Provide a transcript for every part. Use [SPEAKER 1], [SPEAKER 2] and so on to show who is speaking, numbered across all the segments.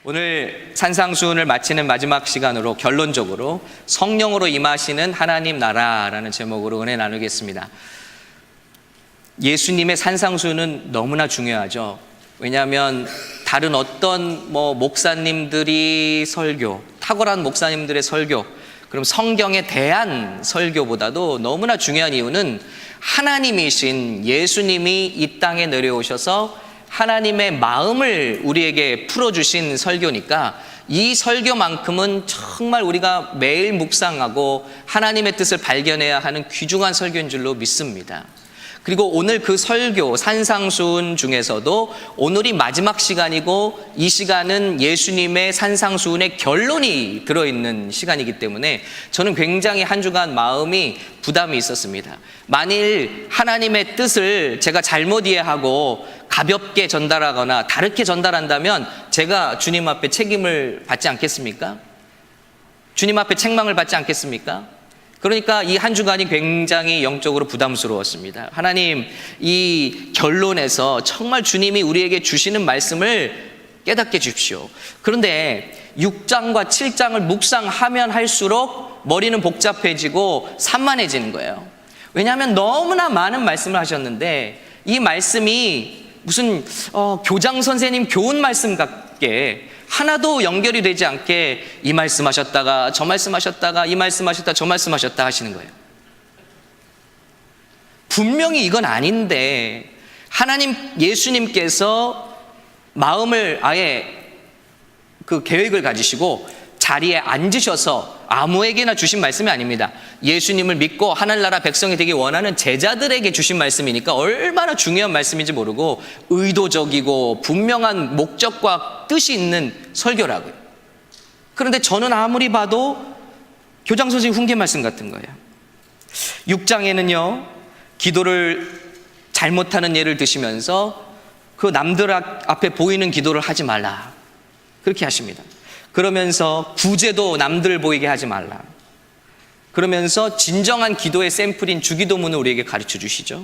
[SPEAKER 1] 오늘 산상수훈을 마치는 마지막 시간으로 결론적으로 성령으로 임하시는 하나님 나라라는 제목으로 은혜 나누겠습니다. 예수님의 산상수훈은 너무나 중요하죠. 왜냐하면 다른 어떤 목사님들이 설교, 탁월한 목사님들의 설교, 그럼 성경에 대한 설교보다도 너무나 중요한 이유는 하나님이신 예수님이 이 땅에 내려오셔서 하나님의 마음을 우리에게 풀어주신 설교니까 이 설교만큼은 정말 우리가 매일 묵상하고 하나님의 뜻을 발견해야 하는 귀중한 설교인 줄로 믿습니다. 그리고 오늘 그 설교 산상수훈 중에서도 오늘이 마지막 시간이고 이 시간은 예수님의 산상수훈의 결론이 들어있는 시간이기 때문에 저는 굉장히 한 주간 마음이 부담이 있었습니다. 만일 하나님의 뜻을 제가 잘못 이해하고 가볍게 전달하거나 다르게 전달한다면 제가 주님 앞에 책임을 받지 않겠습니까? 주님 앞에 책망을 받지 않겠습니까? 그러니까 이 한 주간이 굉장히 영적으로 부담스러웠습니다. 하나님, 이 결론에서 정말 주님이 우리에게 주시는 말씀을 깨닫게 해주십시오. 그런데 6장과 7장을 묵상하면 할수록 머리는 복잡해지고 산만해지는 거예요. 왜냐하면 너무나 많은 말씀을 하셨는데 이 말씀이 무슨 교장 선생님 교훈 말씀 같게 하나도 연결이 되지 않게 이 말씀하셨다가 저 말씀하셨다가 이 말씀하셨다 저 말씀하셨다 하시는 거예요. 분명히 이건 아닌데 하나님 예수님께서 마음을 아예 그 계획을 가지시고 자리에 앉으셔서 아무에게나 주신 말씀이 아닙니다. 예수님을 믿고 하늘나라 백성이 되기 원하는 제자들에게 주신 말씀이니까 얼마나 중요한 말씀인지 모르고 의도적이고 분명한 목적과 뜻이 있는 설교라고요. 그런데 저는 아무리 봐도 교장 선생님 훈계 말씀 같은 거예요. 6장에는요 기도를 잘못하는 예를 드시면서 그 남들 앞에 보이는 기도를 하지 말라 그렇게 하십니다. 그러면서 구제도 남들 보이게 하지 말라. 그러면서 진정한 기도의 샘플인 주기도문을 우리에게 가르쳐 주시죠.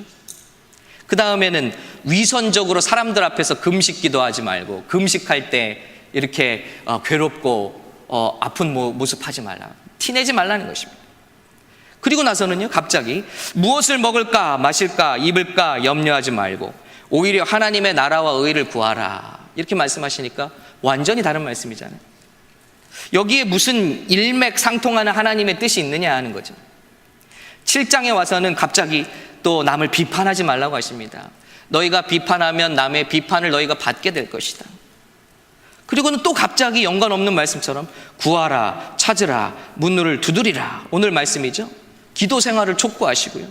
[SPEAKER 1] 그 다음에는 위선적으로 사람들 앞에서 금식 기도하지 말고 금식할 때 이렇게 괴롭고 아픈 모습 하지 말라. 티내지 말라는 것입니다. 그리고 나서는요 갑자기 무엇을 먹을까 마실까 입을까 염려하지 말고 오히려 하나님의 나라와 의를 구하라 이렇게 말씀하시니까 완전히 다른 말씀이잖아요. 여기에 무슨 일맥상통하는 하나님의 뜻이 있느냐 하는 거죠. 7장에 와서는 갑자기 또 남을 비판하지 말라고 하십니다. 너희가 비판하면 남의 비판을 너희가 받게 될 것이다. 그리고는 또 갑자기 연관없는 말씀처럼 구하라 찾으라 문을 두드리라 오늘 말씀이죠. 기도 생활을 촉구하시고요.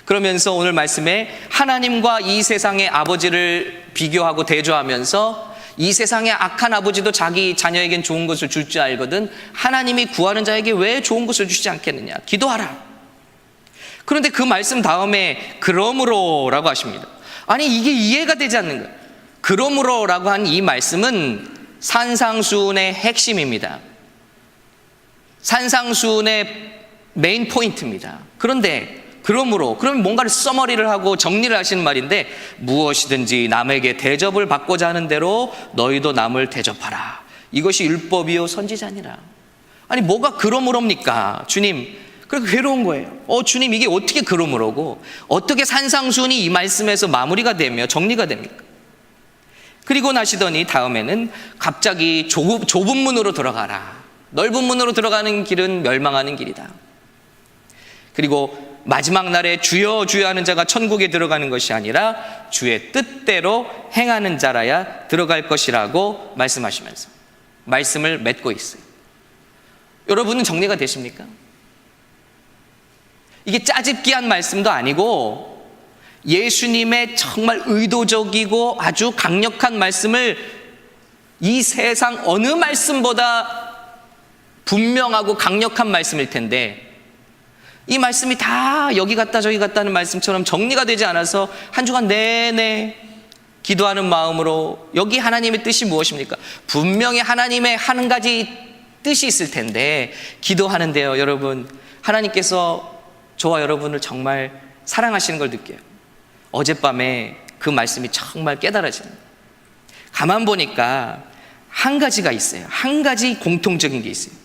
[SPEAKER 1] 그러면서 오늘 말씀에 하나님과 이 세상의 아버지를 비교하고 대조하면서 이 세상의 악한 아버지도 자기 자녀에겐 좋은 것을 줄 줄 알거든 하나님이 구하는 자에게 왜 좋은 것을 주시지 않겠느냐 기도하라. 그런데 그 말씀 다음에 그러므로 라고 하십니다. 아니 이게 이해가 되지 않는 거예요. 그러므로 라고 한 이 말씀은 산상수훈의 핵심입니다. 산상수훈의 메인 포인트입니다. 그런데 그러므로 그러면 뭔가를 써머리를 하고 정리를 하시는 말인데 무엇이든지 남에게 대접을 받고자 하는 대로 너희도 남을 대접하라. 이것이 율법이요 선지자니라. 아니 뭐가 그러므로입니까? 주님 그렇게 괴로운 거예요. 주님 이게 어떻게 그러므로고 어떻게 산상수훈이 이 말씀에서 마무리가 되며 정리가 됩니까? 그리고 나시더니 다음에는 갑자기 좁은 문으로 들어가라. 넓은 문으로 들어가는 길은 멸망하는 길이다. 그리고 마지막 날에 주여 주여 하는 자가 천국에 들어가는 것이 아니라 주의 뜻대로 행하는 자라야 들어갈 것이라고 말씀하시면서 말씀을 맺고 있어요. 여러분은 정리가 되십니까? 이게 짜집기한 말씀도 아니고 예수님의 정말 의도적이고 아주 강력한 말씀을 이 세상 어느 말씀보다 분명하고 강력한 말씀일 텐데 이 말씀이 다 여기 갔다 저기 갔다는 말씀처럼 정리가 되지 않아서 한 주간 내내 기도하는 마음으로 여기 하나님의 뜻이 무엇입니까? 분명히 하나님의 한 가지 뜻이 있을 텐데 기도하는데요 여러분 하나님께서 저와 여러분을 정말 사랑하시는 걸 느껴요. 어젯밤에 그 말씀이 정말 깨달아지는 가만 보니까 한 가지가 있어요. 한 가지 공통적인 게 있어요.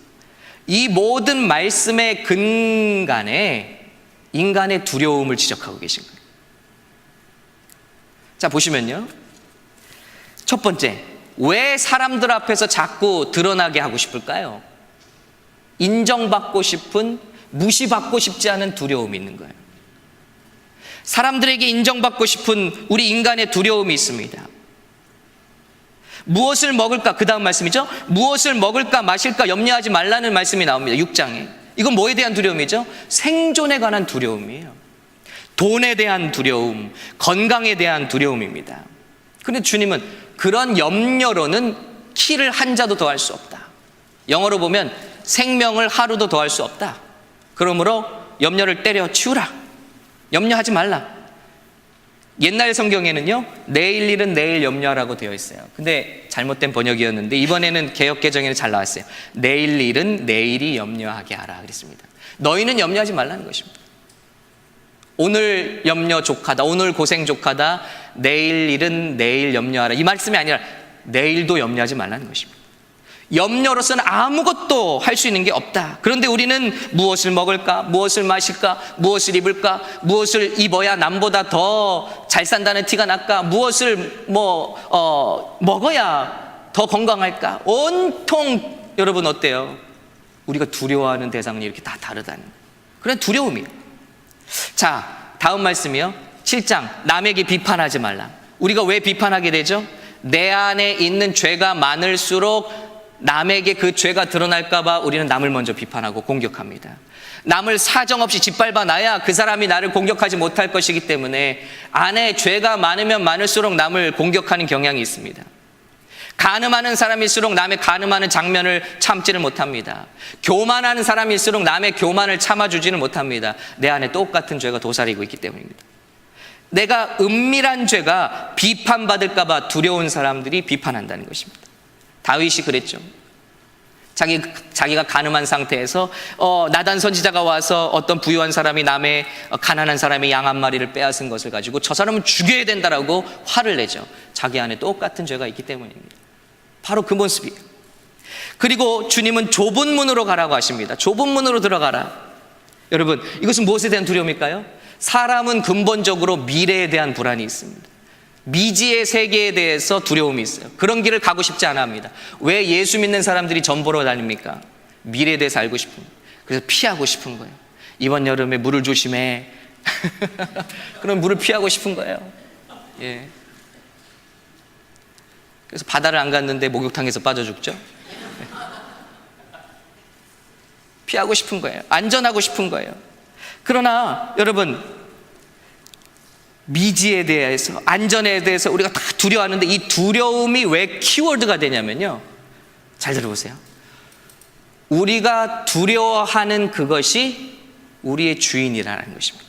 [SPEAKER 1] 이 모든 말씀의 근간에 인간의 두려움을 지적하고 계신 거예요. 자, 보시면요. 첫 번째, 왜 사람들 앞에서 자꾸 드러나게 하고 싶을까요? 인정받고 싶은, 무시받고 싶지 않은 두려움이 있는 거예요. 사람들에게 인정받고 싶은 우리 인간의 두려움이 있습니다. 무엇을 먹을까? 그 다음 말씀이죠. 무엇을 먹을까 마실까 염려하지 말라는 말씀이 나옵니다. 6장에. 이건 뭐에 대한 두려움이죠? 생존에 관한 두려움이에요. 돈에 대한 두려움, 건강에 대한 두려움입니다. 그런데 주님은 그런 염려로는 키를 한 자도 더할 수 없다. 영어로 보면 생명을 하루도 더할 수 없다. 그러므로 염려를 때려치우라. 염려하지 말라. 옛날 성경에는요, 내일 일은 내일 염려하라고 되어 있어요. 근데 잘못된 번역이었는데 이번에는 개역개정에는 잘 나왔어요. 내일 일은 내일이 염려하게 하라 그랬습니다. 너희는 염려하지 말라는 것입니다. 오늘 염려 족하다, 오늘 고생 족하다, 내일 일은 내일 염려하라, 이 말씀이 아니라 내일도 염려하지 말라는 것입니다. 염려로서는 아무것도 할 수 있는 게 없다. 그런데 우리는 무엇을 먹을까, 무엇을 마실까, 무엇을 입을까, 무엇을 입어야 남보다 더 잘 산다는 티가 날까, 무엇을 먹어야 더 건강할까, 온통 여러분 어때요? 우리가 두려워하는 대상이 이렇게 다 다르다는 그런 두려움이에요. 자, 다음 말씀이요. 7장, 남에게 비판하지 말라. 우리가 왜 비판하게 되죠? 내 안에 있는 죄가 많을수록 남에게 그 죄가 드러날까 봐 우리는 남을 먼저 비판하고 공격합니다. 남을 사정없이 짓밟아 놔야 그 사람이 나를 공격하지 못할 것이기 때문에 안에 죄가 많으면 많을수록 남을 공격하는 경향이 있습니다. 간음하는 사람일수록 남의 간음하는 장면을 참지를 못합니다. 교만하는 사람일수록 남의 교만을 참아주지는 못합니다. 내 안에 똑같은 죄가 도사리고 있기 때문입니다. 내가 은밀한 죄가 비판받을까 봐 두려운 사람들이 비판한다는 것입니다. 다윗이 그랬죠. 자기가 간음한 상태에서 나단 선지자가 와서 어떤 부유한 사람이 남의 가난한 사람의 양 한 마리를 빼앗은 것을 가지고 저 사람은 죽여야 된다라고 화를 내죠. 자기 안에 똑같은 죄가 있기 때문입니다. 바로 그 모습이에요. 그리고 주님은 좁은 문으로 가라고 하십니다. 좁은 문으로 들어가라. 여러분, 이것은 무엇에 대한 두려움일까요? 사람은 근본적으로 미래에 대한 불안이 있습니다. 미지의 세계에 대해서 두려움이 있어요. 그런 길을 가고 싶지 않아 합니다. 왜 예수 믿는 사람들이 전 보러 다닙니까? 미래에 대해서 알고 싶은 거예요. 그래서 피하고 싶은 거예요. 이번 여름에 물을 조심해. 그럼 물을 피하고 싶은 거예요. 예. 그래서 바다를 안 갔는데 목욕탕에서 빠져 죽죠. 피하고 싶은 거예요. 안전하고 싶은 거예요. 그러나 여러분, 미지에 대해서, 안전에 대해서 우리가 다 두려워하는데 이 두려움이 왜 키워드가 되냐면요, 잘 들어보세요. 우리가 두려워하는 그것이 우리의 주인이라는 것입니다.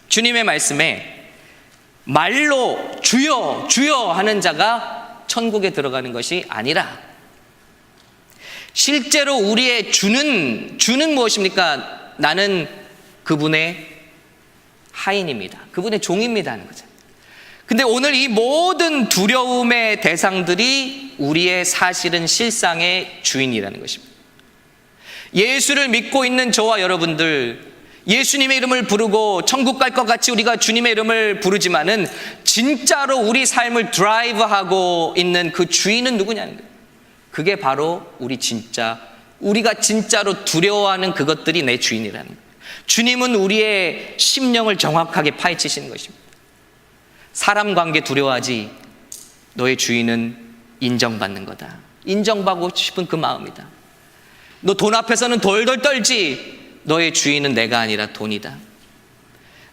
[SPEAKER 1] 주님의 말씀에 말로 주여 주여 하는 자가 천국에 들어가는 것이 아니라 실제로 우리의 주는 무엇입니까? 나는 그분의 하인입니다. 그분의 종입니다 하는 거죠. 근데 오늘 이 모든 두려움의 대상들이 우리의 사실은 실상의 주인이라는 것입니다. 예수를 믿고 있는 저와 여러분들, 예수님의 이름을 부르고 천국 갈 것 같이 우리가 주님의 이름을 부르지만은 진짜로 우리 삶을 드라이브하고 있는 그 주인은 누구냐는 거예요. 그게 바로 우리가 진짜로 두려워하는 그것들이 내 주인이라는 거예요. 주님은 우리의 심령을 정확하게 파헤치시는 것입니다. 사람 관계 두려워하지, 너의 주인은 인정받는 거다. 인정받고 싶은 그 마음이다. 너 돈 앞에서는 덜덜 떨지, 너의 주인은 내가 아니라 돈이다.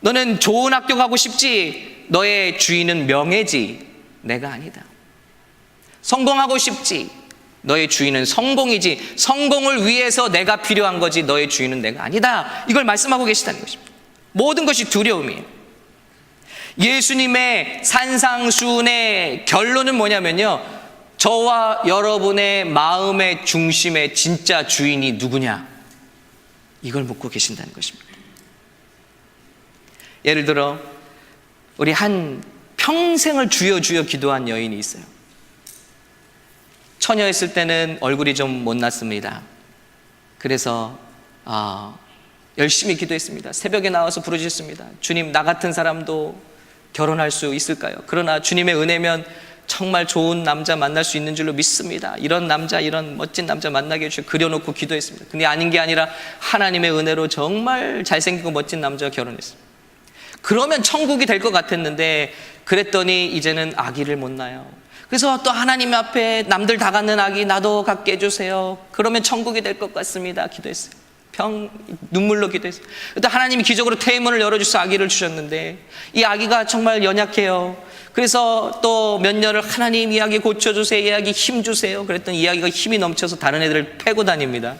[SPEAKER 1] 너는 좋은 학교 가고 싶지, 너의 주인은 명예지, 내가 아니다. 성공하고 싶지, 너의 주인은 성공이지, 성공을 위해서 내가 필요한 거지, 너의 주인은 내가 아니다. 이걸 말씀하고 계시다는 것입니다. 모든 것이 두려움이에요. 예수님의 산상수훈의 결론은 뭐냐면요, 저와 여러분의 마음의 중심의 진짜 주인이 누구냐, 이걸 묻고 계신다는 것입니다. 예를 들어 우리 한 평생을 주여 주여 기도한 여인이 있어요. 처녀였을 때는 얼굴이 좀 못났습니다. 그래서 열심히 기도했습니다. 새벽에 나와서 부르짖습니다. 주님, 나 같은 사람도 결혼할 수 있을까요? 그러나 주님의 은혜면 정말 좋은 남자 만날 수 있는 줄로 믿습니다. 이런 남자, 이런 멋진 남자 만나게 해주시고 그려놓고 기도했습니다. 근데 아닌 게 아니라 하나님의 은혜로 정말 잘생기고 멋진 남자와 결혼했습니다. 그러면 천국이 될 것 같았는데 그랬더니 이제는 아기를 못 낳아요. 그래서 또 하나님 앞에 남들 다 갖는 아기 나도 갖게 해주세요. 그러면 천국이 될 것 같습니다. 기도했어요. 눈물로 기도했어요. 또 하나님이 기적으로 태문을 열어주셔서 아기를 주셨는데 이 아기가 정말 연약해요. 그래서 또 몇 년을 하나님 이 아기 고쳐주세요, 이 아기 힘 주세요. 그랬더니 이 아기가 힘이 넘쳐서 다른 애들을 패고 다닙니다.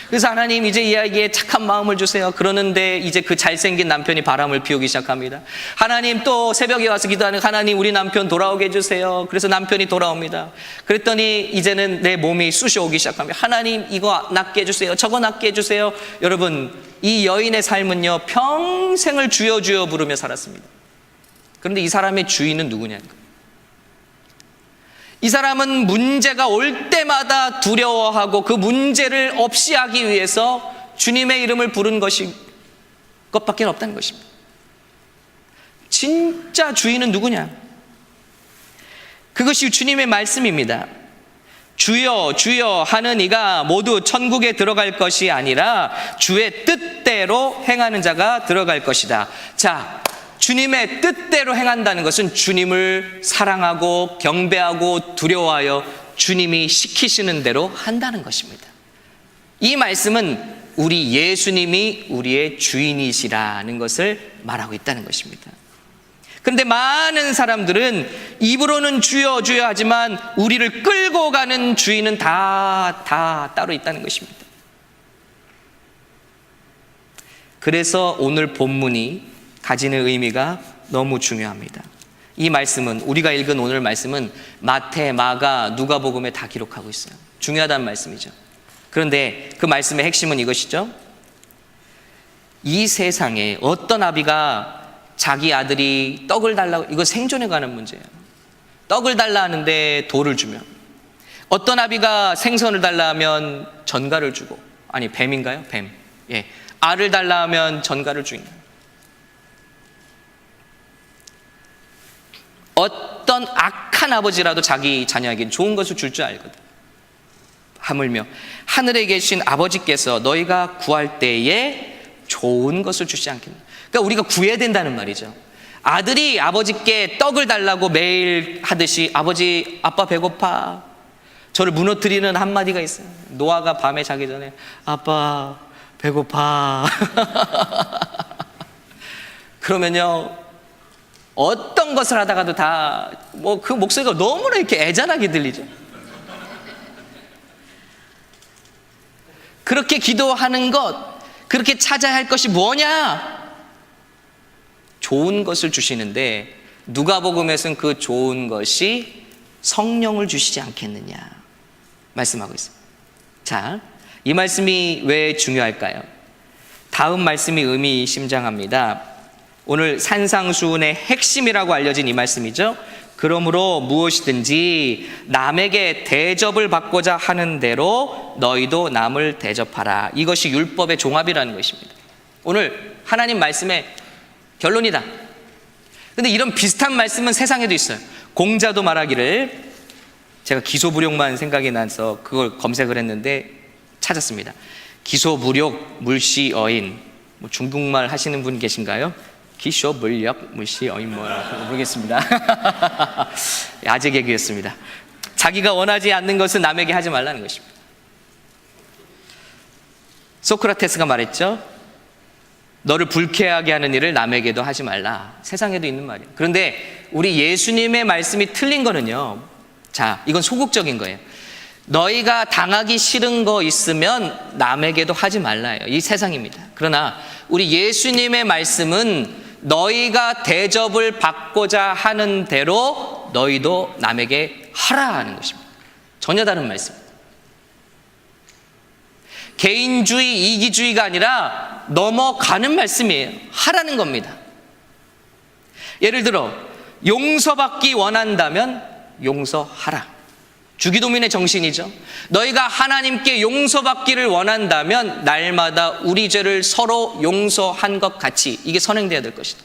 [SPEAKER 1] 그래서 하나님 이제 이 아기에 착한 마음을 주세요. 그러는데 이제 그 잘생긴 남편이 바람을 피우기 시작합니다. 하나님 또 새벽에 와서 기도하는 하나님 우리 남편 돌아오게 해주세요. 그래서 남편이 돌아옵니다. 그랬더니 이제는 내 몸이 쑤셔오기 시작합니다. 하나님 이거 낫게 해주세요, 저거 낫게 해주세요. 여러분, 이 여인의 삶은요 평생을 주여 주여 부르며 살았습니다. 그런데 이 사람의 주인은 누구냐는 거예요. 이 사람은 문제가 올 때마다 두려워하고 그 문제를 없이 하기 위해서 주님의 이름을 부른 것밖에 없다는 것입니다. 진짜 주인은 누구냐? 그것이 주님의 말씀입니다. 주여 주여 하는 이가 모두 천국에 들어갈 것이 아니라 주의 뜻대로 행하는 자가 들어갈 것이다. 자, 주님의 뜻대로 행한다는 것은 주님을 사랑하고 경배하고 두려워하여 주님이 시키시는 대로 한다는 것입니다. 이 말씀은 우리 예수님이 우리의 주인이시라는 것을 말하고 있다는 것입니다. 그런데 많은 사람들은 입으로는 주여 주여 하지만 우리를 끌고 가는 주인은 다 따로 있다는 것입니다. 그래서 오늘 본문이 가지는 의미가 너무 중요합니다. 이 말씀은, 우리가 읽은 오늘 말씀은 마태, 마가, 누가복음에 다 기록하고 있어요. 중요하다는 말씀이죠. 그런데 그 말씀의 핵심은 이것이죠. 이 세상에 어떤 아비가 자기 아들이 떡을 달라고, 이거 생존에 관한 문제예요. 떡을 달라 하는데 돌을 주면, 어떤 아비가 생선을 달라 하면 전갈을 주고, 아니 뱀인가요? 뱀. 예. 알을 달라 하면 전갈을 주인 거예요. 어떤 악한 아버지라도 자기 자녀에게 좋은 것을 줄 줄 알거든. 하물며 하늘에 계신 아버지께서 너희가 구할 때에 좋은 것을 주시지 않겠나. 그러니까 우리가 구해야 된다는 말이죠. 아들이 아버지께 떡을 달라고 매일 하듯이 아버지, 아빠 배고파. 저를 무너뜨리는 한마디가 있어요. 노아가 밤에 자기 전에 아빠 배고파. 그러면요 어떤 것을 하다가도 다 그 목소리가 너무나 이렇게 애잔하게 들리죠. 그렇게 기도하는 것, 그렇게 찾아야 할 것이 뭐냐? 좋은 것을 주시는데 누가복음에서는 그 좋은 것이 성령을 주시지 않겠느냐 말씀하고 있습니다. 자, 이 말씀이 왜 중요할까요? 다음 말씀이 의미심장합니다. 오늘 산상수훈의 핵심이라고 알려진 이 말씀이죠. 그러므로 무엇이든지 남에게 대접을 받고자 하는 대로 너희도 남을 대접하라. 이것이 율법의 종합이라는 것입니다. 오늘 하나님 말씀의 결론이다. 근데 이런 비슷한 말씀은 세상에도 있어요. 공자도 말하기를, 제가 기소불욕만 생각이 나서 그걸 검색을 했는데 찾았습니다. 기소불욕 물시어인, 중국말 하시는 분 계신가요? 기소불욕 물시어인 모르겠습니다. 아재 개그였습니다. 자기가 원하지 않는 것은 남에게 하지 말라는 것입니다. 소크라테스가 말했죠. 너를 불쾌하게 하는 일을 남에게도 하지 말라. 세상에도 있는 말이에요. 그런데 우리 예수님의 말씀이 틀린 거는요, 자, 이건 소극적인 거예요. 너희가 당하기 싫은 거 있으면 남에게도 하지 말라예요. 이 세상입니다. 그러나 우리 예수님의 말씀은 너희가 대접을 받고자 하는 대로 너희도 남에게 하라 하는 것입니다. 전혀 다른 말씀. 개인주의, 이기주의가 아니라 넘어가는 말씀이에요. 하라는 겁니다. 예를 들어 용서받기 원한다면 용서하라. 주기도민의 정신이죠. 너희가 하나님께 용서받기를 원한다면 날마다 우리 죄를 서로 용서한 것 같이 이게 선행돼야 될 것이다.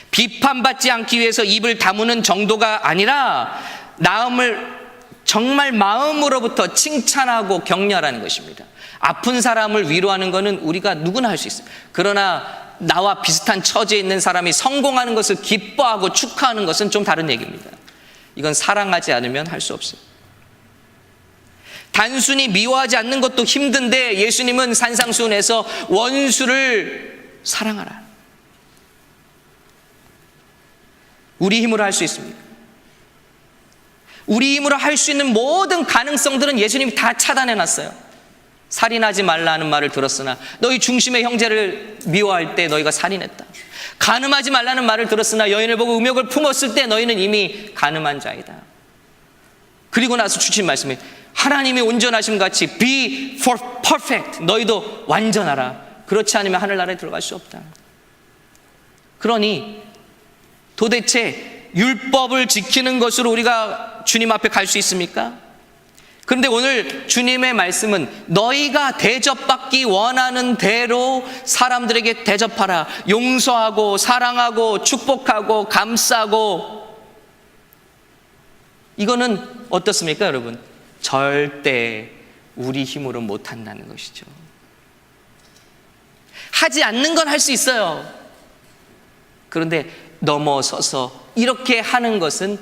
[SPEAKER 1] 비판받지 않기 위해서 입을 다무는 정도가 아니라 정말 마음으로부터 칭찬하고 격려하라는 것입니다. 아픈 사람을 위로하는 것은 우리가 누구나 할 수 있어요. 그러나 나와 비슷한 처지에 있는 사람이 성공하는 것을 기뻐하고 축하하는 것은 좀 다른 얘기입니다. 이건 사랑하지 않으면 할 수 없어요. 단순히 미워하지 않는 것도 힘든데 예수님은 산상수훈에서 원수를 사랑하라. 우리 힘으로 할 수 있습니까? 우리 힘으로 할 수 있는 모든 가능성들은 예수님이 다 차단해 놨어요. 살인하지 말라는 말을 들었으나 너희 중심의 형제를 미워할 때 너희가 살인했다. 간음하지 말라는 말을 들었으나 여인을 보고 음욕을 품었을 때 너희는 이미 간음한 자이다. 그리고 나서 주신 말씀이 하나님이 온전하심 같이 be for perfect. 너희도 완전하라. 그렇지 않으면 하늘나라에 들어갈 수 없다. 그러니 도대체 율법을 지키는 것으로 우리가 주님 앞에 갈 수 있습니까? 그런데 오늘 주님의 말씀은 너희가 대접받기 원하는 대로 사람들에게 대접하라. 용서하고 사랑하고 축복하고 감싸고. 이거는 어떻습니까, 여러분? 절대 우리 힘으로 못한다는 것이죠. 하지 않는 건 할 수 있어요. 그런데 넘어서서 이렇게 하는 것은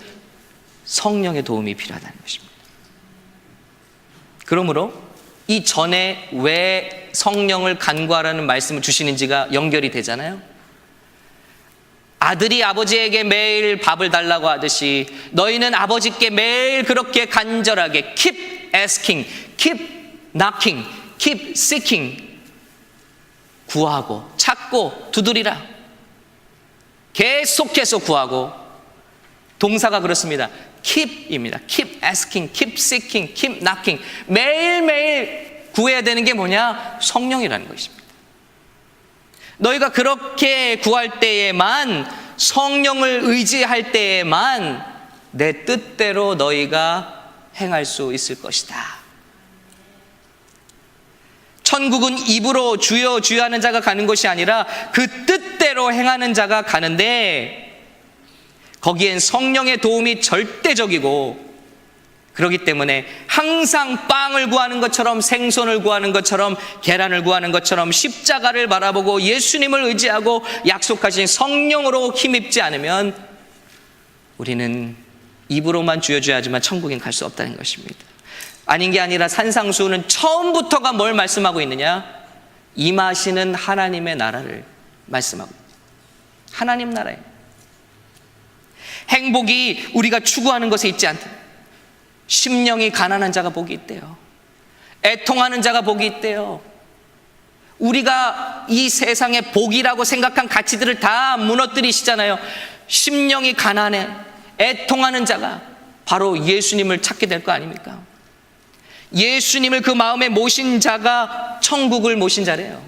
[SPEAKER 1] 성령의 도움이 필요하다는 것입니다. 그러므로 이 전에 왜 성령을 간구하라는 말씀을 주시는지가 연결이 되잖아요. 아들이 아버지에게 매일 밥을 달라고 하듯이 너희는 아버지께 매일 그렇게 간절하게 keep asking, keep knocking, keep seeking, 구하고 찾고 두드리라. 계속해서 구하고. 동사가 그렇습니다. keep입니다. keep asking, keep seeking, keep knocking. 매일매일 구해야 되는 게 뭐냐? 성령이라는 것입니다. 너희가 그렇게 구할 때에만, 성령을 의지할 때에만 내 뜻대로 너희가 행할 수 있을 것이다. 천국은 입으로 주여 주여 하는 자가 가는 것이 아니라 그 뜻대로 행하는 자가 가는데, 거기엔 성령의 도움이 절대적이고, 그렇기 때문에 항상 빵을 구하는 것처럼, 생선을 구하는 것처럼, 계란을 구하는 것처럼 십자가를 바라보고 예수님을 의지하고 약속하신 성령으로 힘입지 않으면 우리는 입으로만 주여 주여 하지만 천국엔 갈 수 없다는 것입니다. 아닌 게 아니라 산상수훈은 처음부터가 뭘 말씀하고 있느냐? 임하시는 하나님의 나라를 말씀하고 있습니다. 하나님 나라에 행복이 우리가 추구하는 것에 있지 않다. 심령이 가난한 자가 복이 있대요. 애통하는 자가 복이 있대요. 우리가 이 세상의 복이라고 생각한 가치들을 다 무너뜨리시잖아요. 심령이 가난해 애통하는 자가 바로 예수님을 찾게 될 거 아닙니까? 예수님을 그 마음에 모신 자가 천국을 모신 자래요.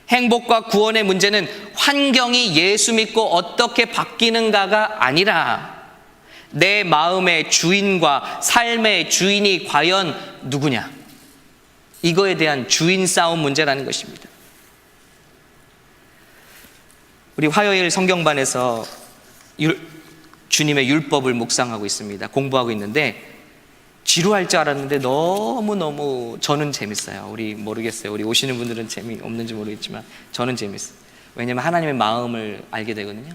[SPEAKER 1] 행복과 구원의 문제는 환경이 예수 믿고 어떻게 바뀌는가가 아니라 내 마음의 주인과 삶의 주인이 과연 누구냐, 이거에 대한 주인 싸움 문제라는 것입니다. 우리 화요일 성경반에서 주님의 율법을 묵상하고 있습니다. 공부하고 있는데 지루할 줄 알았는데 너무너무 저는 재밌어요. 우리 모르겠어요. 우리 오시는 분들은 재미없는지 모르겠지만 저는 재밌어요. 왜냐하면 하나님의 마음을 알게 되거든요.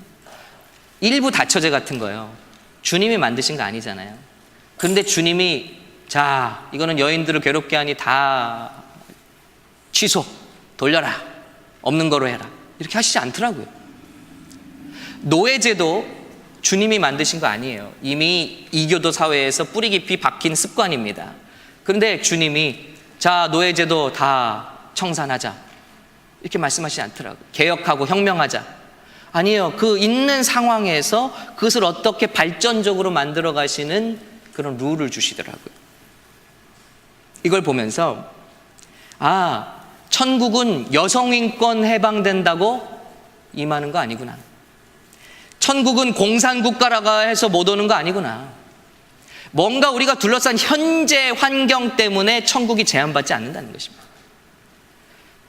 [SPEAKER 1] 일부 다처제 같은 거요. 주님이 만드신 거 아니잖아요. 그런데 주님이 자, 이거는 여인들을 괴롭게 하니 다 취소, 돌려라, 없는 거로 해라, 이렇게 하시지 않더라고요. 노예제도 주님이 만드신 거 아니에요. 이미 이교도 사회에서 뿌리 깊이 박힌 습관입니다. 그런데 주님이 자, 노예제도 다 청산하자, 이렇게 말씀하시지 않더라고요. 개혁하고 혁명하자. 아니에요. 그 있는 상황에서 그것을 어떻게 발전적으로 만들어 가시는 그런 룰을 주시더라고요. 이걸 보면서 아, 천국은 여성인권 해방된다고 임하는 거 아니구나. 천국은 공산국가라고 해서 못 오는 거 아니구나. 뭔가 우리가 둘러싼 현재 환경 때문에 천국이 제한받지 않는다는 것입니다.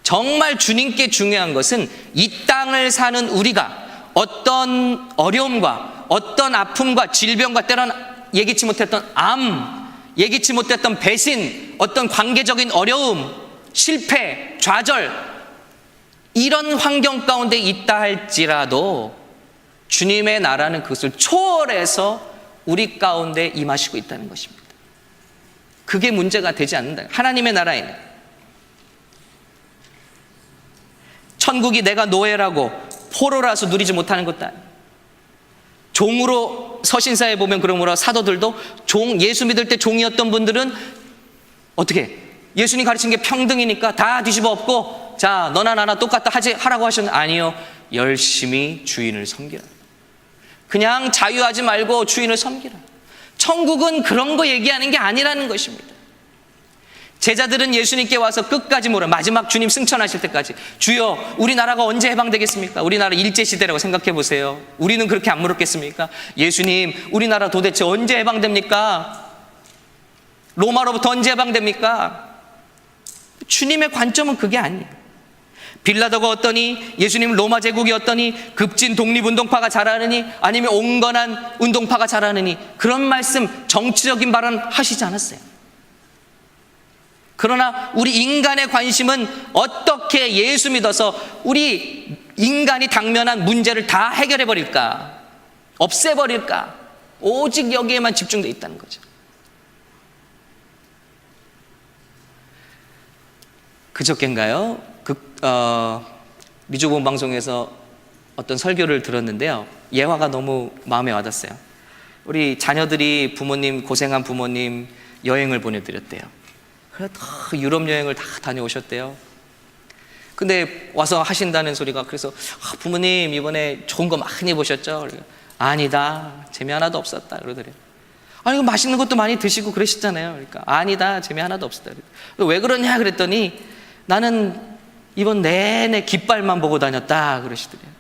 [SPEAKER 1] 정말 주님께 중요한 것은 이 땅을 사는 우리가 어떤 어려움과 어떤 아픔과 질병과 때로는 예기치 못했던 암, 예기치 못했던 배신, 어떤 관계적인 어려움, 실패, 좌절, 이런 환경 가운데 있다 할지라도 주님의 나라는 그것을 초월해서 우리 가운데 임하시고 있다는 것입니다. 그게 문제가 되지 않는다. 하나님의 나라에는 천국이 내가 노예라고 포로라서 누리지 못하는 것도 아니에요. 종으로 서신사에 보면 그러므로 사도들도 예수 믿을 때 종이었던 분들은 어떻게 예수님 가르친 게 평등이니까 다 뒤집어 엎고 자 너나 나나 똑같다 하라고 하셨는데 아니요, 열심히 주인을 섬기라. 그냥 자유하지 말고 주인을 섬기라. 천국은 그런 거 얘기하는 게 아니라는 것입니다. 제자들은 예수님께 와서 끝까지 물어요. 마지막 주님 승천하실 때까지 주여 우리나라가 언제 해방되겠습니까? 우리나라 일제시대라고 생각해 보세요. 우리는 그렇게 안 물었겠습니까? 예수님 우리나라 도대체 언제 해방됩니까? 로마로부터 언제 해방됩니까? 주님의 관점은 그게 아니에요. 빌라도가 어떠니? 예수님 로마 제국이 어떠니? 급진 독립운동파가 잘하느니? 아니면 온건한 운동파가 잘하느니? 그런 말씀, 정치적인 발언 하시지 않았어요. 그러나 우리 인간의 관심은 어떻게 예수 믿어서 우리 인간이 당면한 문제를 다 해결해 버릴까? 없애버릴까? 오직 여기에만 집중되어 있다는 거죠. 그저께인가요? 미주본 방송에서 어떤 설교를 들었는데요. 예화가 너무 마음에 와닿았어요. 우리 자녀들이 부모님, 고생한 부모님 여행을 보내드렸대요. 그래서 유럽 여행을 다 다녀오셨대요. 근데 와서 하신다는 소리가 그래서 부모님 이번에 좋은 거 많이 보셨죠? 아니다, 재미 하나도 없었다 그러더래요. 아니 맛있는 것도 많이 드시고 그러시잖아요. 그러니까 아니다, 재미 하나도 없었다. 왜 그러냐 그랬더니 나는 이번 내내 깃발만 보고 다녔다 그러시더래요.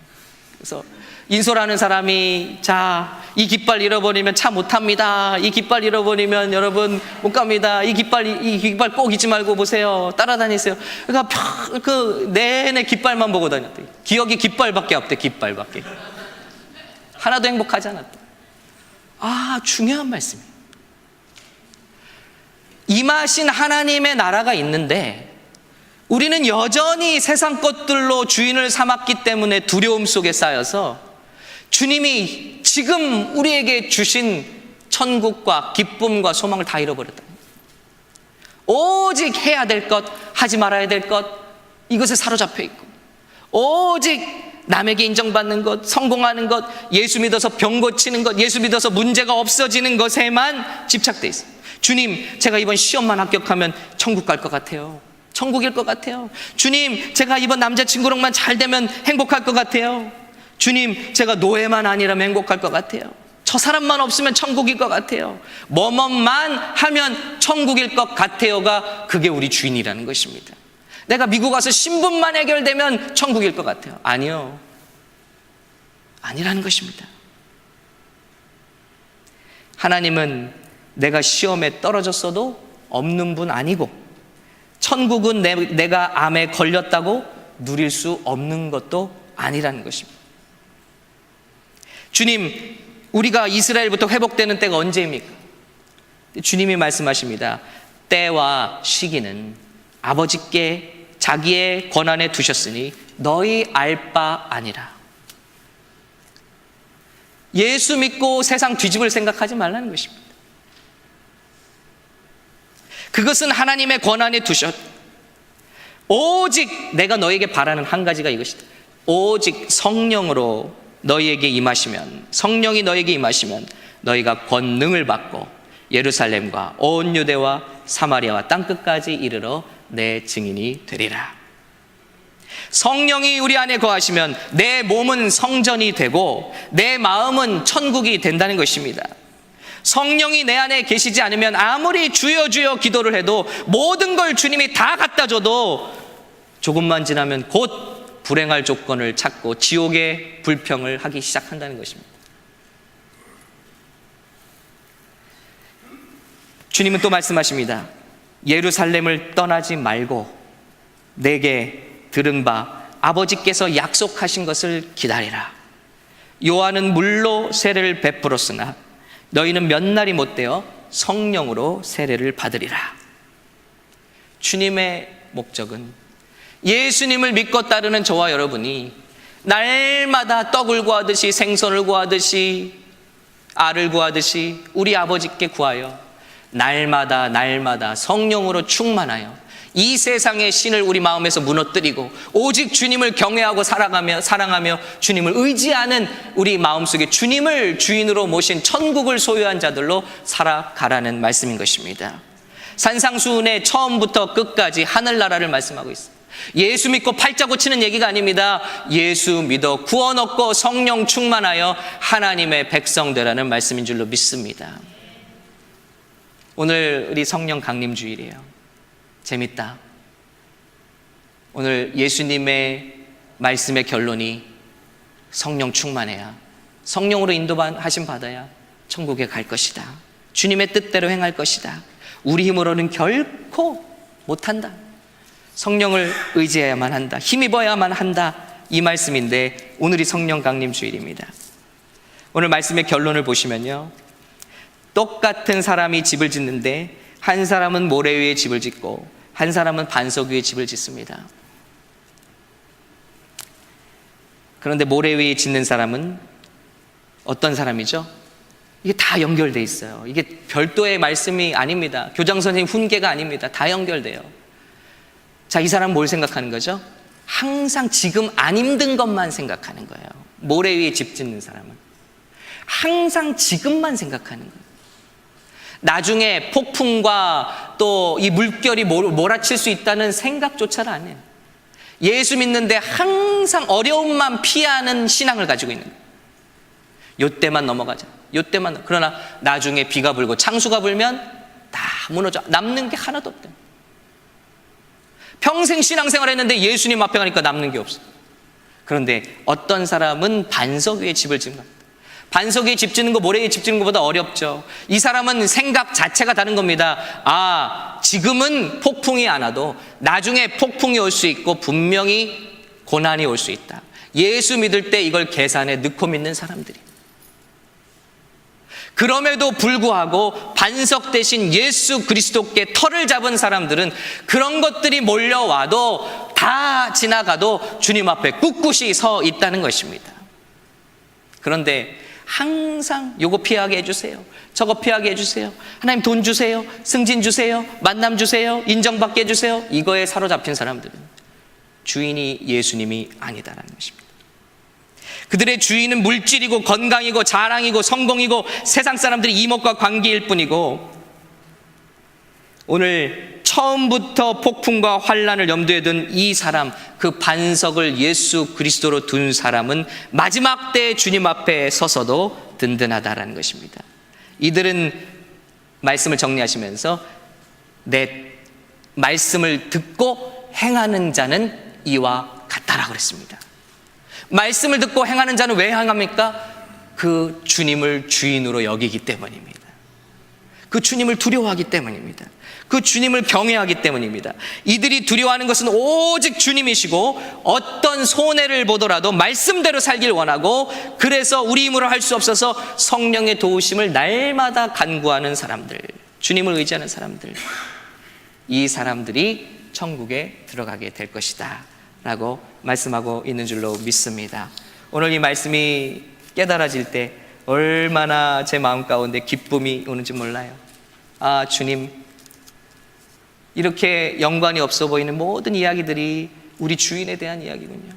[SPEAKER 1] 그래서 인솔하는 사람이 자, 이 깃발 잃어버리면 차 못 탑니다. 이 깃발 잃어버리면 여러분 못 갑니다. 이 깃발 꼭 잊지 말고 보세요. 따라다니세요. 그러니까 그 내내 깃발만 보고 다녔대. 기억이 깃발밖에 없대. 깃발밖에. 하나도 행복하지 않았대. 아, 중요한 말씀이에요. 임하신 하나님의 나라가 있는데 우리는 여전히 세상 것들로 주인을 삼았기 때문에 두려움 속에 쌓여서 주님이 지금 우리에게 주신 천국과 기쁨과 소망을 다 잃어버렸다. 오직 해야 될 것, 하지 말아야 될 것, 이것에 사로잡혀 있고 오직 남에게 인정받는 것, 성공하는 것, 예수 믿어서 병 고치는 것, 예수 믿어서 문제가 없어지는 것에만 집착돼 있어요. 주님, 제가 이번 시험만 합격하면 천국 갈 것 같아요. 천국일 것 같아요. 주님, 제가 이번 남자친구랑만 잘 되면 행복할 것 같아요. 주님, 제가 노예만 아니라면 행복할 것 같아요. 저 사람만 없으면 천국일 것 같아요. 뭐뭐만 하면 천국일 것 같아요가 그게 우리 주인이라는 것입니다. 내가 미국 가서 신분만 해결되면 천국일 것 같아요. 아니요, 아니라는 것입니다. 하나님은 내가 시험에 떨어졌어도 없는 분 아니고 천국은 내가 암에 걸렸다고 누릴 수 없는 것도 아니라는 것입니다. 주님, 우리가 이스라엘부터 회복되는 때가 언제입니까? 주님이 말씀하십니다. 때와 시기는 아버지께 자기의 권한에 두셨으니 너희 알 바 아니라. 예수 믿고 세상 뒤집을 생각하지 말라는 것입니다. 그것은 하나님의 권한에 두셨. 오직 내가 너에게 바라는 한 가지가 이것이다. 오직 성령으로 너희에게 임하시면, 성령이 너에게 임하시면 너희가 권능을 받고 예루살렘과 온 유대와 사마리아와 땅끝까지 이르러 내 증인이 되리라. 성령이 우리 안에 거하시면 내 몸은 성전이 되고 내 마음은 천국이 된다는 것입니다. 성령이 내 안에 계시지 않으면 아무리 주여 주여 기도를 해도 모든 걸 주님이 다 갖다 줘도 조금만 지나면 곧 불행할 조건을 찾고 지옥의 불평을 하기 시작한다는 것입니다. 주님은 또 말씀하십니다. 예루살렘을 떠나지 말고 내게 들은 바 아버지께서 약속하신 것을 기다리라. 요한은 물로 세례를 베풀었으나 너희는 몇 날이 못되어 성령으로 세례를 받으리라. 주님의 목적은 예수님을 믿고 따르는 저와 여러분이 날마다 떡을 구하듯이 생선을 구하듯이 알을 구하듯이 우리 아버지께 구하여 날마다 성령으로 충만하여 이 세상의 신을 우리 마음에서 무너뜨리고 오직 주님을 경외하고 사랑하며 주님을 의지하는 우리 마음속에 주님을 주인으로 모신 천국을 소유한 자들로 살아가라는 말씀인 것입니다. 산상수훈의 처음부터 끝까지 하늘나라를 말씀하고 있습니다. 예수 믿고 팔자 고치는 얘기가 아닙니다. 예수 믿어 구원 얻고 성령 충만하여 하나님의 백성 되라는 말씀인 줄로 믿습니다. 오늘 우리 성령 강림 주일이에요. 재밌다. 오늘 예수님의 말씀의 결론이 성령 충만해야, 성령으로 인도하심 받아야 천국에 갈 것이다. 주님의 뜻대로 행할 것이다. 우리 힘으로는 결코 못한다. 성령을 의지해야만 한다. 힘입어야만 한다. 이 말씀인데 오늘이 성령 강림 주일입니다. 오늘 말씀의 결론을 보시면요, 똑같은 사람이 집을 짓는데 한 사람은 모래 위에 집을 짓고 한 사람은 반석 위에 집을 짓습니다. 그런데 모래 위에 짓는 사람은 어떤 사람이죠? 이게 다 연결돼 있어요. 이게 별도의 말씀이 아닙니다. 교장 선생님 훈계가 아닙니다. 다 연결돼요. 자, 이 사람은 뭘 생각하는 거죠? 항상 지금 안 힘든 것만 생각하는 거예요. 모래 위에 집 짓는 사람은 항상 지금만 생각하는 거예요. 나중에 폭풍과 또 이 물결이 몰아칠 수 있다는 생각조차를 안 해요. 예수 믿는데 항상 어려움만 피하는 신앙을 가지고 있는 거예요. 요때만 넘어가자. 요때만. 그러나 나중에 비가 불고 창수가 불면 다 무너져. 남는 게 하나도 없대요. 평생 신앙생활 했는데 예수님 앞에 가니까 남는 게 없어요. 그런데 어떤 사람은 반석 위에 집을 짓는 겁니다. 반석 위에 집 짓는 거 모래 위에 집 짓는 것보다 어렵죠. 이 사람은 생각 자체가 다른 겁니다. 아, 지금은 폭풍이 안 와도 나중에 폭풍이 올 수 있고 분명히 고난이 올 수 있다. 예수 믿을 때 이걸 계산에 넣고 믿는 사람들이. 그럼에도 불구하고 반석 대신 예수 그리스도께 털을 잡은 사람들은 그런 것들이 몰려와도 다 지나가도 주님 앞에 꿋꿋이 서 있다는 것입니다. 그런데 항상 요거 피하게 해주세요. 저거 피하게 해주세요. 하나님 돈 주세요. 승진 주세요. 만남 주세요. 인정받게 해주세요. 이거에 사로잡힌 사람들은 주인이 예수님이 아니다라는 것입니다. 그들의 주인은 물질이고 건강이고 자랑이고 성공이고 세상 사람들이 이목과 관계일 뿐이고, 오늘 처음부터 폭풍과 환난을 염두에 둔 이 사람, 그 반석을 예수 그리스도로 둔 사람은 마지막 때 주님 앞에 서서도 든든하다라는 것입니다. 이들은 말씀을 정리하시면서 내 말씀을 듣고 행하는 자는 이와 같다라고 그랬습니다. 말씀을 듣고 행하는 자는 왜 행합니까? 그 주님을 주인으로 여기기 때문입니다. 그 주님을 두려워하기 때문입니다. 그 주님을 경외하기 때문입니다. 이들이 두려워하는 것은 오직 주님이시고 어떤 손해를 보더라도 말씀대로 살길 원하고, 그래서 우리 힘으로 할 수 없어서 성령의 도우심을 날마다 간구하는 사람들, 주님을 의지하는 사람들, 이 사람들이 천국에 들어가게 될 것이다 라고 말씀하고 있는 줄로 믿습니다. 오늘 이 말씀이 깨달아질 때 얼마나 제 마음 가운데 기쁨이 오는지 몰라요. 아, 주님, 이렇게 연관이 없어 보이는 모든 이야기들이 우리 주인에 대한 이야기군요.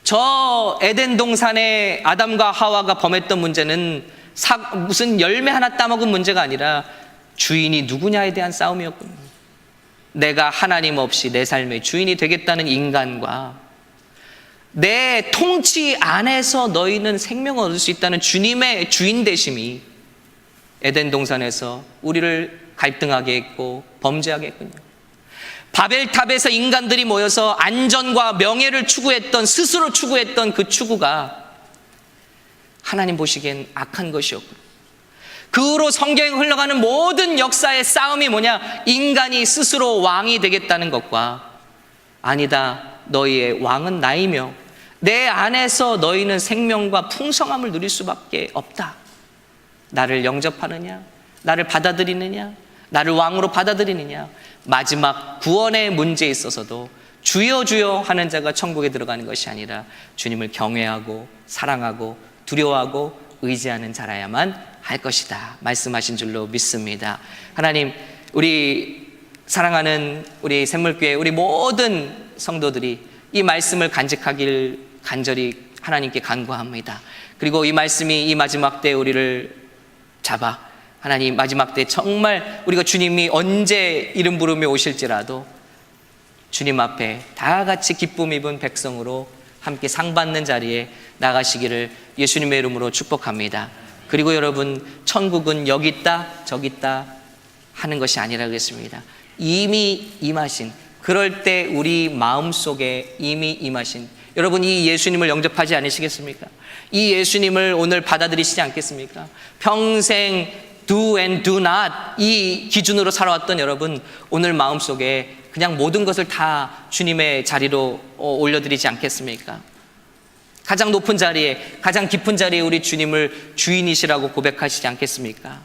[SPEAKER 1] 저 에덴 동산에 아담과 하와가 범했던 문제는 무슨 열매 하나 따먹은 문제가 아니라 주인이 누구냐에 대한 싸움이었군요. 내가 하나님 없이 내 삶의 주인이 되겠다는 인간과 내 통치 안에서 너희는 생명을 얻을 수 있다는 주님의 주인 되심이 에덴 동산에서 우리를 갈등하게 했고 범죄하게 했군요. 바벨탑에서 인간들이 모여서 안전과 명예를 추구했던, 스스로 추구했던 그 추구가 하나님 보시기엔 악한 것이었고, 그 후로 성경에 흘러가는 모든 역사의 싸움이 뭐냐? 인간이 스스로 왕이 되겠다는 것과, 아니다, 너희의 왕은 나이며 내 안에서 너희는 생명과 풍성함을 누릴 수밖에 없다. 나를 영접하느냐? 나를 받아들이느냐? 나를 왕으로 받아들이느냐? 마지막 구원의 문제에 있어서도 주여 주여 하는 자가 천국에 들어가는 것이 아니라 주님을 경외하고 사랑하고 두려워하고 의지하는 자라야만 할 것이다 말씀하신 줄로 믿습니다. 하나님, 우리 사랑하는 우리 샘물교회 우리 모든 성도들이 이 말씀을 간직하길 간절히 하나님께 간구합니다. 그리고 이 말씀이 이 마지막 때 우리를 잡아 하나님, 마지막 때 정말 우리가 주님이 언제 이름 부르며 오실지라도 주님 앞에 다 같이 기쁨 입은 백성으로 함께 상 받는 자리에 나가시기를 예수님의 이름으로 축복합니다. 그리고 여러분, 천국은 여기 있다 저기 있다 하는 것이 아니라 그랬습니다. 이미 임하신, 그럴 때 우리 마음속에 이미 임하신, 여러분 이 예수님을 영접하지 않으시겠습니까? 이 예수님을 오늘 받아들이시지 않겠습니까? 평생 do and do not 이 기준으로 살아왔던 여러분, 오늘 마음속에 그냥 모든 것을 다 주님의 자리로 올려드리지 않겠습니까? 가장 높은 자리에, 가장 깊은 자리에 우리 주님을 주인이시라고 고백하시지 않겠습니까?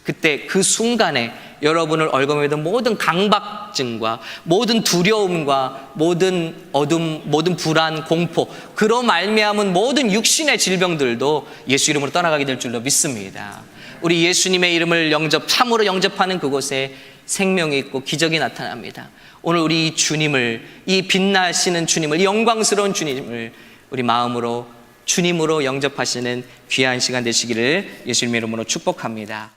[SPEAKER 1] 그때 그 순간에 여러분을 얽어매던 모든 강박증과 모든 두려움과 모든 어둠, 모든 불안, 공포, 그로 말미암은 모든 육신의 질병들도 예수 이름으로 떠나가게 될 줄로 믿습니다. 우리 예수님의 이름을 참으로 영접하는 그곳에 생명이 있고 기적이 나타납니다. 오늘 우리 주님을, 이 빛나시는 주님을, 이 영광스러운 주님을 우리 마음으로 주님으로 영접하시는 귀한 시간 되시기를 예수님의 이름으로 축복합니다.